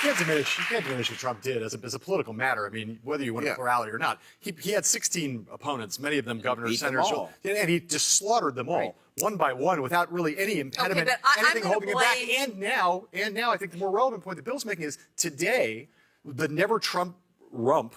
can't diminish what Trump did as a political matter. I mean, whether you want a plurality or not, he had 16 opponents, many of them governors, senators, and he just slaughtered them all one by one without really any impediment, anything holding him back. And now, I think the more relevant point that Bill's making is today, the never Trump rump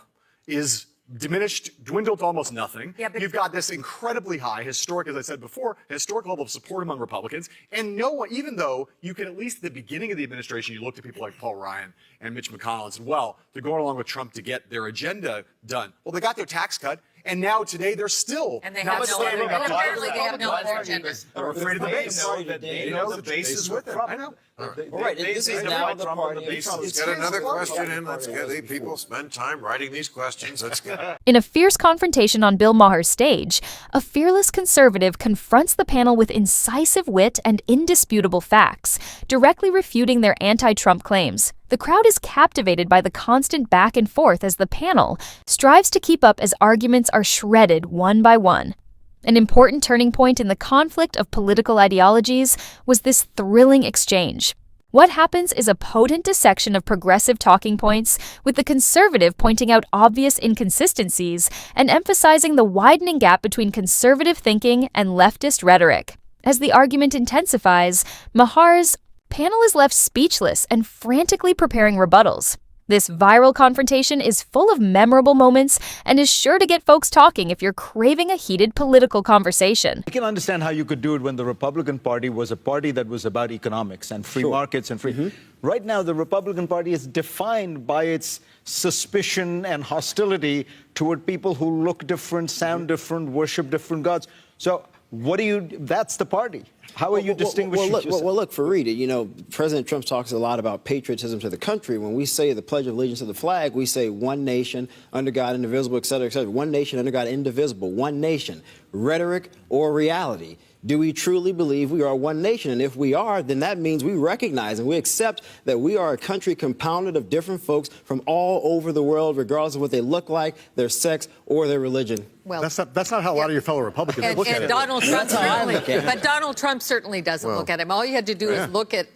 is diminished, dwindled to almost nothing. Yeah, you've got this incredibly high, historic, as I said before, historic level of support among Republicans. And no one, even though you can at least at the beginning of the administration, you looked at people like Paul Ryan and Mitch McConnell and said, well, they're going along with Trump to get their agenda done. Well, they got their tax cut. And now today they're still not standing up. Apparently they have no other agenda. They're afraid of the base. They know the base is with them. I know. All right, this is now the party. Let's get another question in. Let's get these people spend time writing these questions. Let's get. In a fierce confrontation on Bill Maher's stage, a fearless conservative confronts the panel with incisive wit and indisputable facts, directly refuting their anti-Trump claims. The crowd is captivated by the constant back and forth as the panel strives to keep up as arguments are shredded one by one. An important turning point in the conflict of political ideologies was this thrilling exchange. What happens is a potent dissection of progressive talking points, with the conservative pointing out obvious inconsistencies and emphasizing the widening gap between conservative thinking and leftist rhetoric. As the argument intensifies, Maher's panel is left speechless and frantically preparing rebuttals. This viral confrontation is full of memorable moments and is sure to get folks talking if you're craving a heated political conversation. I can understand how you could do it when the Republican Party was a party that was about economics and free markets and free. Right now, the Republican Party is defined by its suspicion and hostility toward people who look different, sound different, worship different gods. So that's the party. How are you distinguishing yourself? Well, look, Fareed, you know, President Trump talks a lot about patriotism to the country. When we say the Pledge of Allegiance to the flag, we say one nation, under God, indivisible, et cetera, et cetera. One nation, under God, indivisible. One nation. Rhetoric or reality? Do we truly believe we are one nation? And if we are, then that means we recognize and we accept that we are a country compounded of different folks from all over the world, regardless of what they look like, their sex, or their religion. Well, that's not how a lot of your fellow Republicans look at it. Donald Trump but Donald Trump certainly doesn't look at him. All you had to do is look at,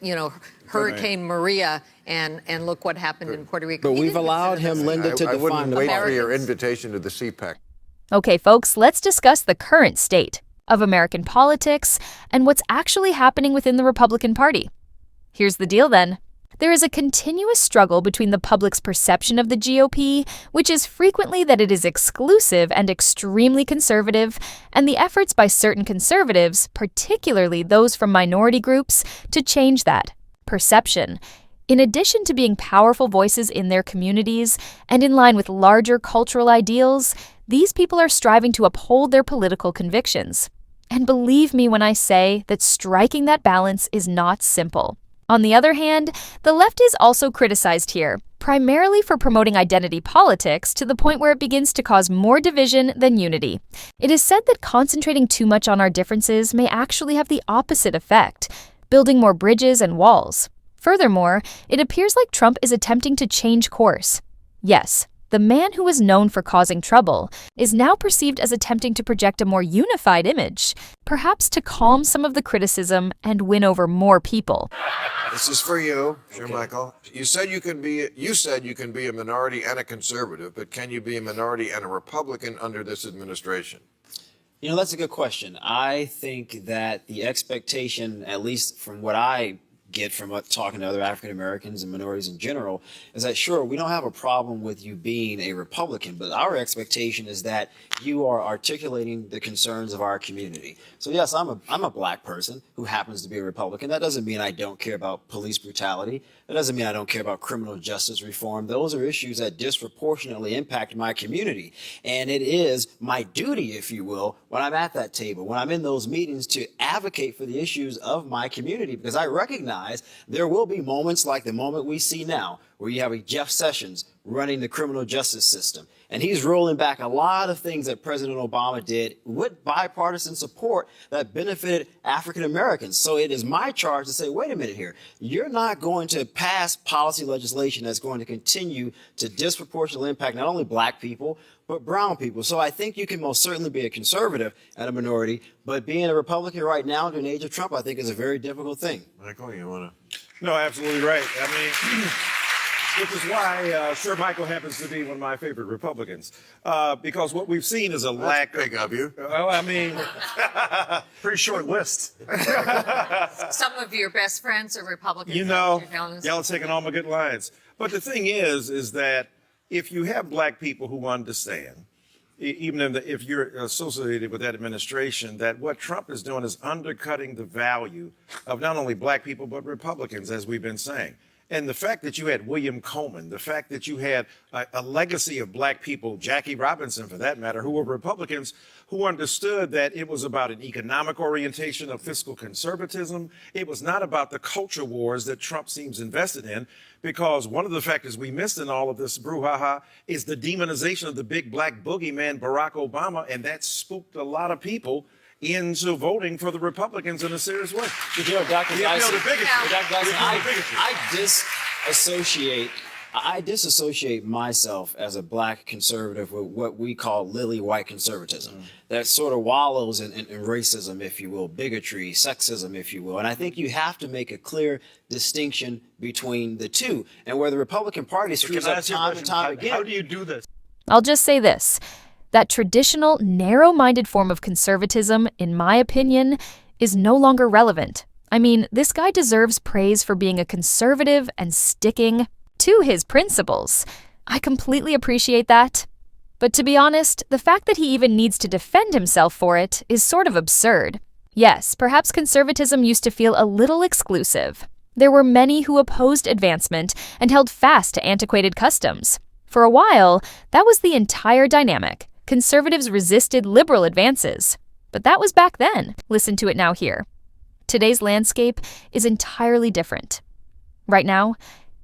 Hurricane Maria and look what happened in Puerto Rico. But we've allowed him, Linda, to define I wouldn't wait Americans. for your invitation to the CPAC. Okay, folks, let's discuss the current state of American politics and what's actually happening within the Republican Party. Here's the deal then. There is a continuous struggle between the public's perception of the GOP, which is frequently that it is exclusive and extremely conservative, and the efforts by certain conservatives, particularly those from minority groups, to change that perception. In addition to being powerful voices in their communities and in line with larger cultural ideals, these people are striving to uphold their political convictions. And believe me when I say that striking that balance is not simple. On the other hand, the left is also criticized here, primarily for promoting identity politics to the point where it begins to cause more division than unity. It is said that concentrating too much on our differences may actually have the opposite effect, building more bridges and walls. Furthermore, it appears like Trump is attempting to change course. Yes, the man who was known for causing trouble is now perceived as attempting to project a more unified image, perhaps to calm some of the criticism and win over more people. This is for you, Sir Michael. You said you can be a minority and a conservative, but can you be a minority and a Republican under this administration? You know, that's a good question. I think that the expectation, at least from what I get from talking to other African Americans and minorities in general, is that sure, we don't have a problem with you being a Republican, but our expectation is that you are articulating the concerns of our community. So yes, I'm a black person who happens to be a Republican. That doesn't mean I don't care about police brutality. That doesn't mean I don't care about criminal justice reform. Those are issues that disproportionately impact my community. And it is my duty, if you will, when I'm at that table, when I'm in those meetings, to advocate for the issues of my community, because I recognize there will be moments like the moment we see now, where you have a Jeff Sessions running the criminal justice system. And he's rolling back a lot of things that President Obama did with bipartisan support that benefited African Americans. So it is my charge to say, wait a minute here, you're not going to pass policy legislation that's going to continue to disproportionately impact not only black people, but brown people. So I think you can most certainly be a conservative and a minority, but being a Republican right now during the age of Trump, I think is a very difficult thing. Michael, you want to? No, absolutely right. I mean, which is why Sir Michael happens to be one of my favorite Republicans. Because what we've seen is a lack. Big of you. Well, I mean, Pretty short list. Some of your best friends are Republicans. you know, you're telling us. y'all taking all my good lines. But the thing is that if you have black people who understand, even if you're associated with that administration, that what Trump is doing is undercutting the value of not only black people, but Republicans, as we've been saying. And the fact that you had William Coleman, the fact that you had a legacy of black people, Jackie Robinson for that matter, who were Republicans, who understood that it was about an economic orientation of fiscal conservatism. It was not about the culture wars that Trump seems invested in, because one of the factors we missed in all of this brouhaha is the demonization of the big black boogeyman, Barack Obama, and that spooked a lot of people into voting for the Republicans in a serious way. You know, Dr. Dyson, the bigotry. Dr. Dyson, We feel the bigotry. I disassociate myself as a black conservative with what we call lily white conservatism, that sort of wallows in racism, if you will, bigotry, sexism, if you will. And I think you have to make a clear distinction between the two. And where the Republican Party screws up time and time again. How do you do this? I'll just say this. That traditional, narrow-minded form of conservatism, in my opinion, is no longer relevant. I mean, this guy deserves praise for being a conservative and sticking to his principles. I completely appreciate that. But to be honest, the fact that he even needs to defend himself for it is sort of absurd. Yes, perhaps conservatism used to feel a little exclusive. There were many who opposed advancement and held fast to antiquated customs. For a while, that was the entire dynamic. Conservatives resisted liberal advances. But that was back then. Listen to it now here. Today's landscape is entirely different. Right now,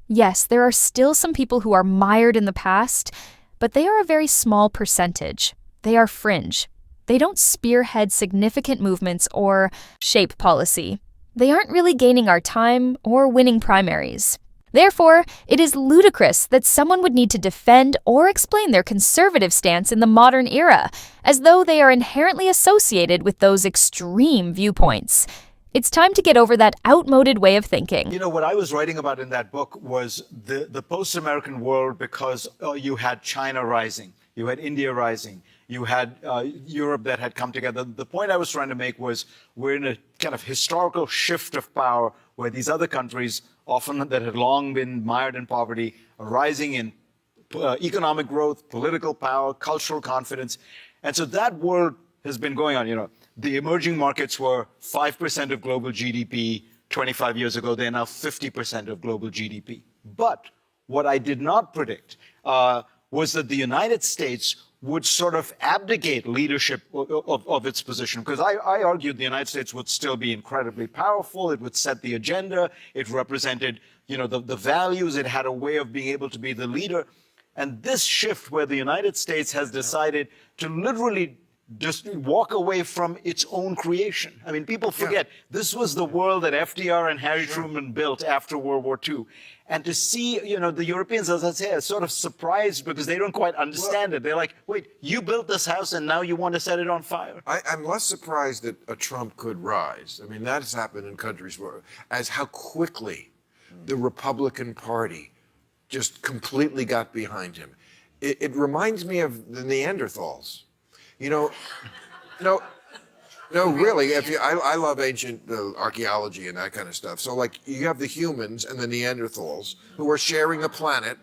yes, there are still some people who are mired in the past, but they are a very small percentage. They are fringe. They don't spearhead significant movements or shape policy. They aren't really gaining our time or winning primaries. Therefore, it is ludicrous that someone would need to defend or explain their conservative stance in the modern era, as though they are inherently associated with those extreme viewpoints. It's time to get over that outmoded way of thinking. You know, what I was writing about in that book was the post-American world, because you had China rising, you had India rising, you had Europe that had come together. The point I was trying to make was we're in a kind of historical shift of power where these other countries, often that had long been mired in poverty, are rising in economic growth, political power, cultural confidence. And so that world has been going on. You know, the emerging markets were 5% of global GDP 25 years ago. They're now 50% of global GDP. But what I did not predict was that the United States would sort of abdicate leadership of its position. Because I argued the United States would still be incredibly powerful. It would set the agenda. It represented, you know, the values. It had a way of being able to be the leader. And this shift where the United States has decided to literally just walk away from its own creation. I mean, people forget this was the world that FDR and Harry Truman built after World War II. And to see, you know, the Europeans, as I say, are sort of surprised because they don't quite understand it. They're like, wait, you built this house and now you want to set it on fire? I'm less surprised that a Trump could rise. I mean, that has happened in countries where, as how quickly the Republican Party just completely got behind him. It reminds me of the Neanderthals. You know, no, really. I love ancient archaeology and that kind of stuff. So, like, you have the humans and the Neanderthals who are sharing a planet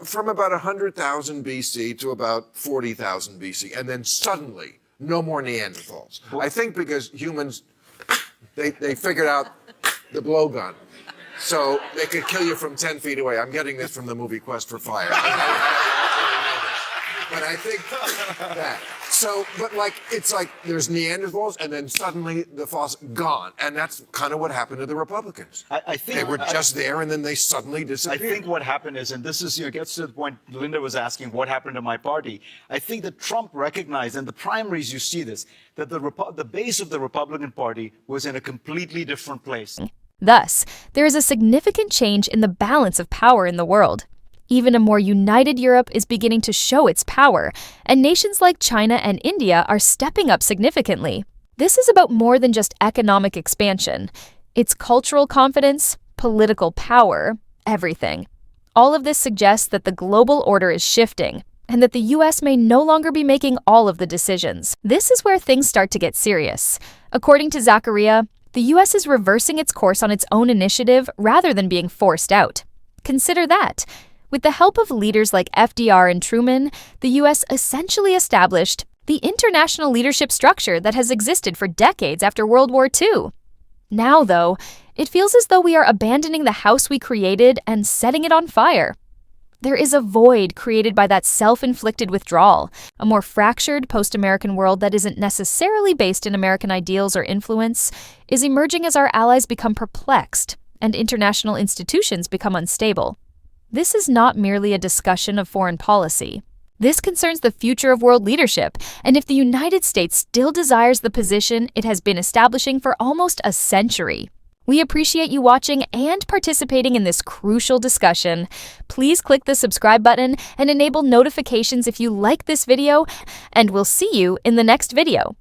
from about 100,000 BC to about 40,000 BC, and then suddenly, no more Neanderthals. I think because humans, they figured out the blowgun, so they could kill you from 10 feet away. I'm getting this from the movie Quest for Fire. But I think that. So, but like, it's like there's Neanderthals and then suddenly the fossil gone. And that's kind of what happened to the Republicans. I think they were just there and then they suddenly disappeared. I think what happened is, and this is, you know, gets to the point Linda was asking, what happened to my party? I think that Trump recognized, and the primaries you see this, that the base of the Republican Party was in a completely different place. Thus, there is a significant change in the balance of power in the world. Even a more united Europe is beginning to show its power, and nations like China and India are stepping up significantly. This is about more than just economic expansion. It's cultural confidence, political power, everything. All of this suggests that the global order is shifting, and that the U.S. may no longer be making all of the decisions. This is where things start to get serious. According to Zachariah, the U.S. is reversing its course on its own initiative rather than being forced out. Consider that. With the help of leaders like FDR and Truman, the U.S. essentially established the international leadership structure that has existed for decades after World War II. Now, though, it feels as though we are abandoning the house we created and setting it on fire. There is a void created by that self-inflicted withdrawal, a more fractured post-American world that isn't necessarily based in American ideals or influence, is emerging as our allies become perplexed and international institutions become unstable. This is not merely a discussion of foreign policy. This concerns the future of world leadership, and if the United States still desires the position it has been establishing for almost a century. We appreciate you watching and participating in this crucial discussion. Please click the subscribe button and enable notifications if you like this video, and we'll see you in the next video.